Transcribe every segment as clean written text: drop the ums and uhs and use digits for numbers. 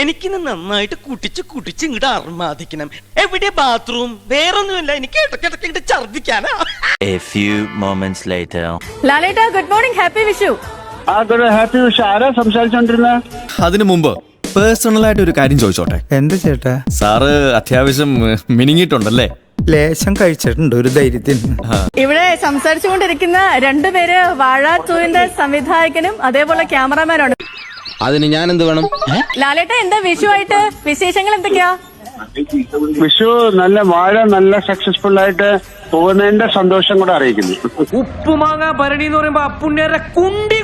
എനിക്കിന്ന് നന്നായിട്ട് കുട്ടിച്ച് ഇങ്ങോട്ട് അർമാദിക്കണം. എവിടെ ബാത്റൂം? വേറൊന്നുമില്ല, എനിക്ക് ഇടയ്ക്കിടയ്ക്ക് ഇങ്ങോട്ട് ഛർദ്ദിക്കാനാ. A few moments later. ലാലേട്ട good morning, happy Vishu. Happy Vishu. ആരാ സംസാരിച്ചോണ്ടിരുന്നത്? അതിനു മുമ്പ് പേഴ്സണൽ ആയിട്ട് ഒരു കാര്യം ചോദിച്ചോട്ടെ? എന്താ ചേട്ടാ? സാറ് അത്യാവശ്യം മിനിങ്ങിട്ടുണ്ടല്ലേ? ലേശം കഴിച്ചിട്ടുണ്ട് ഒരു ധൈര്യത്തിന്. ഇവിടെ സംസാരിച്ചുകൊണ്ടിരിക്കുന്ന രണ്ടുപേര് വാഴ 2ന്റെ സംവിധായകനും അതേപോലെ ക്യാമറാമാനാണ്. അതിന് ഞാൻ എന്ത് വേണം? ലാലേട്ട എന്താ വിഷു ആയിട്ട് വിശേഷങ്ങൾ എന്തൊക്കെയാ? വിഷു നല്ല വാഴ നല്ല സക്സസ്ഫുൾ ആയിട്ട് പോകുന്നതിന്റെ സന്തോഷം കൂടെ അറിയിക്കുന്നു. ഉപ്പുമാങ്ങ ഭരണി എന്ന് പറയുമ്പോ അപ്പുണ്ണിയുടെ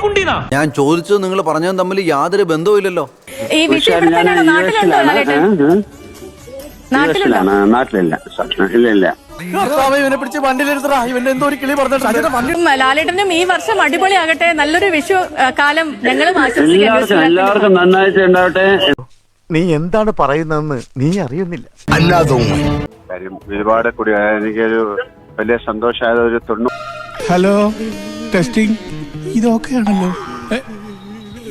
കുണ്ടിനാ. ഞാൻ ചോദിച്ചത് നിങ്ങൾ പറഞ്ഞതും തമ്മിൽ യാതൊരു ബന്ധവുമില്ലല്ലോ. ഈ വിഷു ഇവിടെ തന്നെയാണോ? നാട്ടിലുണ്ടോ ലാലേട്ടൻ? നാട്ടിലുണ്ടോ? നാട്ടിലില്ല. ഇല്ല. ലാലേട്ടനും ഈ വർഷം അടിപൊളിയാകട്ടെ, നല്ലൊരു വിഷു കാലം ഞങ്ങളും ആശംസിക്കുന്നു. എല്ലാവർക്കും നന്നായിട്ട് ഉണ്ടാവട്ടെ. നീ എന്താണ് പറയുന്നതെന്ന് നീ അറിയുന്നില്ല. കാര്യം ഒരുപാട് കൂടി എനിക്കൊരു വലിയ സന്തോഷമായത് ഒരു 90. Hello, testing. ഇതൊക്കെയാണല്ലോ.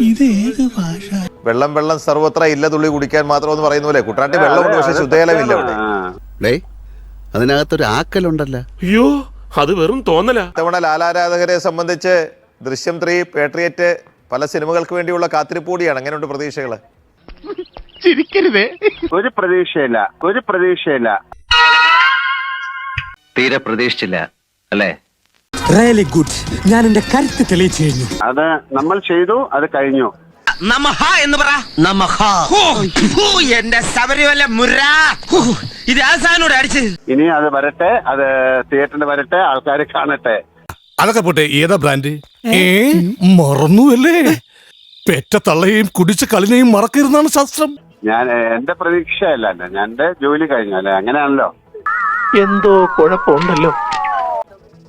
ഇത് ഏത് ഭാഷ? വെള്ളം സർവത്ര ഇല്ല തുള്ളി കുടിക്കാൻ മാത്രം എന്ന് പറയുന്ന പോലെ കുട്ടനാട്ടി വെള്ളമുണ്ട്, പക്ഷെ ശുദ്ധജലമില്ല ഇവിടെ. അതിനകത്തൊരു ആക്കലുണ്ടല്ലോ. അയ്യോ, അത് വെറും തോന്നല. ഇത്തവണ ലാലാരാധകരെ സംബന്ധിച്ച് ദൃശ്യം 3, പേട്രിയറ്റ് പല സിനിമകൾക്ക് വേണ്ടിയുള്ള കാത്തിരിപ്പൂടിയാണ്. അങ്ങനെയുണ്ട് പ്രതീക്ഷകള്? ഒരു പ്രതീക്ഷയില്ല. തീരെ പ്രതീക്ഷിച്ചില്ല അല്ലേ? Really good. ഞാൻ എന്റെ കരുത്ത് തെളിയിച്ചു കഴിഞ്ഞു. അത് നമ്മൾ ചെയ്തു, അത് കഴിഞ്ഞു. നമഹ എന്ന് പറ. നമഹ. എന്റെ ശബരിമല മുര. ഇത് ആസാനോട് അടിച്ച്. ഇനി അത് വരട്ടെ, അത് തിയേറ്ററിൽ വരട്ടെ, ആൾക്കാർ കാണട്ടെ. അതൊക്കെ പോട്ടെ, ഏതാ ബ്രാൻഡ്? മറന്നുവല്ലേ? പെറ്റ തള്ളയെയും കുടിച്ച കളിനെയും മറക്കരുതാണ് ശാസ്ത്രം. ഞാൻ എന്റെ പ്രതീക്ഷയല്ല, ഞാൻ എന്റെ ജോലി കഴിഞ്ഞു അല്ലെ, അങ്ങനെയാണല്ലോ. എന്തോ കുഴപ്പമുണ്ടല്ലോ.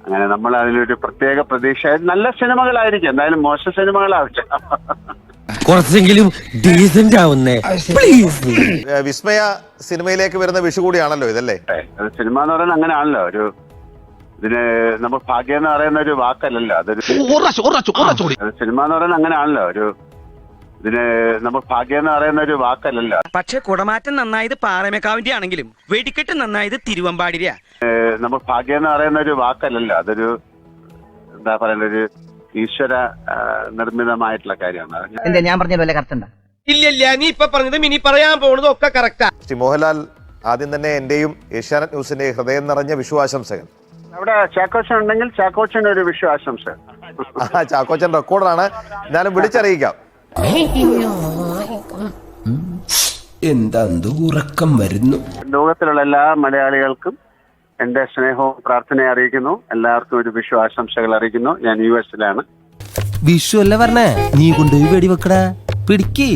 അങ്ങനെ നമ്മൾ അതിലൊരു പ്രത്യേക പ്രതീക്ഷ. നല്ല സിനിമകളായിരിക്കും, എന്തായാലും മോശം സിനിമകളാവട്ടെ. കുറച്ചെങ്കിലും ഡീസന്റ് ആവുന്നേ പ്ലീസ്. വിസ്മയ സിനിമയിലേക്ക് വരുന്ന വിഷു കൂടിയാണല്ലോ ഇതല്ലേ? സിനിമ എന്ന് പറയുന്നത് അങ്ങനെയാണല്ലോ. ഇതിന് നമുക്ക് ഭാഗ്യം എന്ന് പറയുന്ന ഒരു വാക്കല്ലല്ലോ, അതൊരു സിനിമ എന്ന് പറയുന്നത് അങ്ങനെയാണല്ലോ. ഇതിന് നമുക്ക് ഭാഗ്യം എന്ന് പറയുന്ന ഒരു വാക്കല്ലല്ലോ. പക്ഷെ കുടമാറ്റം നന്നായത് പാറമേക്കാവിന്റെ ആണെങ്കിലും വെടിക്കെട്ട് നന്നായത് തിരുവമ്പാടിരിയാ. നമുക്ക് ഭാഗ്യം എന്ന് പറയുന്ന ഒരു വാക്കല്ലല്ലോ, അതൊരു എന്താ പറയുന്ന ഒരു ഈശ്വര നിർമ്മിതമായിട്ടുള്ള കാര്യമാണ്. ഞാൻ പറഞ്ഞ കറക്റ്റ് ഇല്ല, നീ ഇപ്പൊ പറഞ്ഞതും ഇനി പറയാൻ പോകുന്നതും ഒക്കെ കറക്റ്റാ. ശ്രീ മോഹൻലാൽ, ആദ്യം തന്നെ എന്റെയും ഏഷ്യാനെറ്റ് ന്യൂസിന്റെ ഹൃദയം നിറഞ്ഞ വിഷു ആശംസകൾ. അവിടെ ചാക്കോച്ചൻ ഉണ്ടെങ്കിൽ ചാക്കോച്ചൻ ഒരു വിഷു ആശംസ. ചാക്കോച്ചൻ റെക്കോർഡാണ്, എന്നാലും വിളിച്ചറിയിക്കാം. എന്താ ഉറക്കം വരുന്നു. ലോകത്തിലുള്ള എല്ലാ മലയാളികൾക്കും എന്റെ സ്നേഹവും പ്രാർത്ഥനയും അറിയിക്കുന്നു. എല്ലാവർക്കും ഒരു വിഷു ആശംസകൾ അറിയിക്കുന്നു. ഞാൻ US-ലാണ്. വിഷു അല്ല പറഞ്ഞേ, നീ കൊണ്ടുപോയി വെടിവെക്കടാ, പിടിക്കേ.